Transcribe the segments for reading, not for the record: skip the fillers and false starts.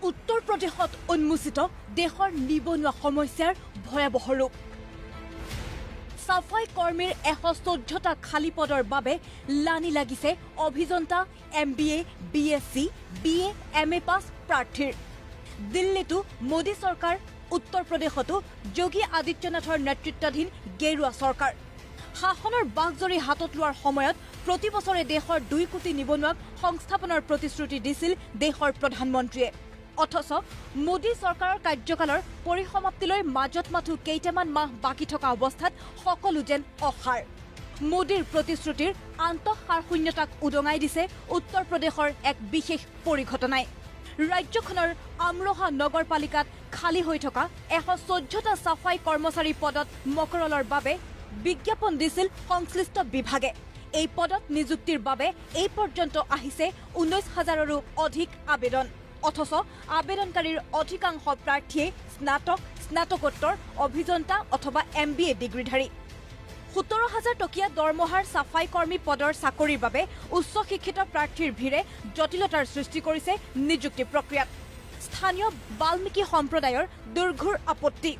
উত্তৰ প্ৰদেশত উন্মোচিত দেশৰ নিবনুৱা সমস্যাৰ ভয়াৱহ ৰূপ। সাফাই কৰ্মীৰ 114টা খালী পদৰ বাবে লানি লাগিছে অভিযন্তা MBA, BSc, BA, MA পাছ প্ৰাৰ্থীৰ। দিল্লীতো মোদী চৰকাৰ, উত্তৰ প্ৰদেশতো যোগী আদিত্যনাথৰ নেতৃত্বাধীন গেৰুৱা চৰকাৰ। শাসনৰ বাঘজৰী হাতত লোৱাৰ সময়ত প্ৰতি বছৰে দেশৰ 2 কোটি নিবনুৱাক সংস্থাপনৰ প্ৰতিশ্ৰুতি দিছিল দেশৰ প্ৰধানমন্ত্ৰীয়ে। অথচ মোদী চৰকাৰৰ কাৰ্যকালৰ পৰিসমাপ্তিলৈ মাজত মাথো কেইটামান মাহ বাকী থকা অৱস্থাত সকলো যেন অসাৰ। মোদীৰ প্ৰতিশ্ৰুতিৰ আন্তঃসাৰশূন্যতাক উদঙাই দিছে উত্তৰ প্ৰদেশৰ এক বিশেষ পৰিঘটনাই। ৰাজ্যখনৰ আমৰোহা নগৰপালিকাত খালী হৈ থকা 114টা সাফাই কৰ্মচাৰী পদত মকৰলৰ বাবে বিজ্ঞাপন দিছিল সংশ্লিষ্ট বিভাগে। এই পদত নিযুক্তিৰ বাবে এই পৰ্যন্ত আহিছে 19,000ৰো অধিক আবেদন। অথচ আবেদনকাৰীৰ অধিকাংশ প্ৰাৰ্থীয়ে স্নাতক, স্নাতকোত্তৰ, অভিযন্তা অথবা MBA ডিগ্ৰীধাৰী। 17,000 টকীয়া দৰমহাৰ সাফাই কৰ্মী পদৰ চাকৰিৰ বাবে উচ্চ শিক্ষিত প্ৰাৰ্থীৰ ভিৰে জটিলতাৰ সৃষ্টি কৰিছে নিযুক্তি প্ৰক্ৰিয়াত। স্থানীয় বাল্মীকি সম্প্ৰদায়ৰ দুৰ্ঘোৰ আপত্তি।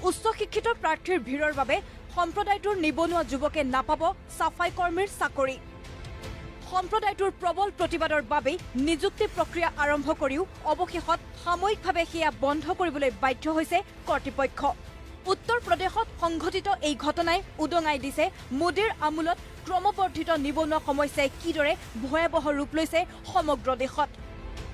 উচ্চ শিক্ষিত প্ৰাৰ্থীৰ ভিৰৰ বাবে সম্প্ৰদায়টোৰ নিবনুৱা যুৱকে নাপাব সাফাই কৰ্মীৰ চাকৰি। সম্প্ৰদায়টোৰ প্ৰবল প্ৰতিবাদৰ বাবেই নিযুক্তি প্ৰক্ৰিয়া আৰম্ভ কৰিও অৱশেষত সাময়িকভাৱে সেয়া বন্ধ কৰিবলৈ বাধ্য হৈছে কৰ্তৃপক্ষ। উত্তৰ প্ৰদেশত সংঘটিত এই ঘটনাই উদঙাই দিছে মোদীৰ আমোলত ক্ৰমবৰ্ধিত নিবনুৱা সমস্যাই কিদৰে ভয়াৱহ ৰূপ লৈছে সমগ্ৰ দেশত।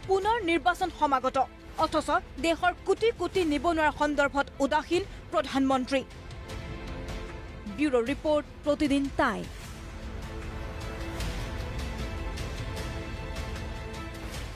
পুনৰ নিৰ্বাচন সমাগত, অথচ দেশৰ কোটি কোটি নিবনুৱাৰ সন্দৰ্ভত উদাসীন প্ৰধানমন্ত্ৰী। ব্যুৰো ৰিপৰ্ট, প্ৰতিদিন টাইম।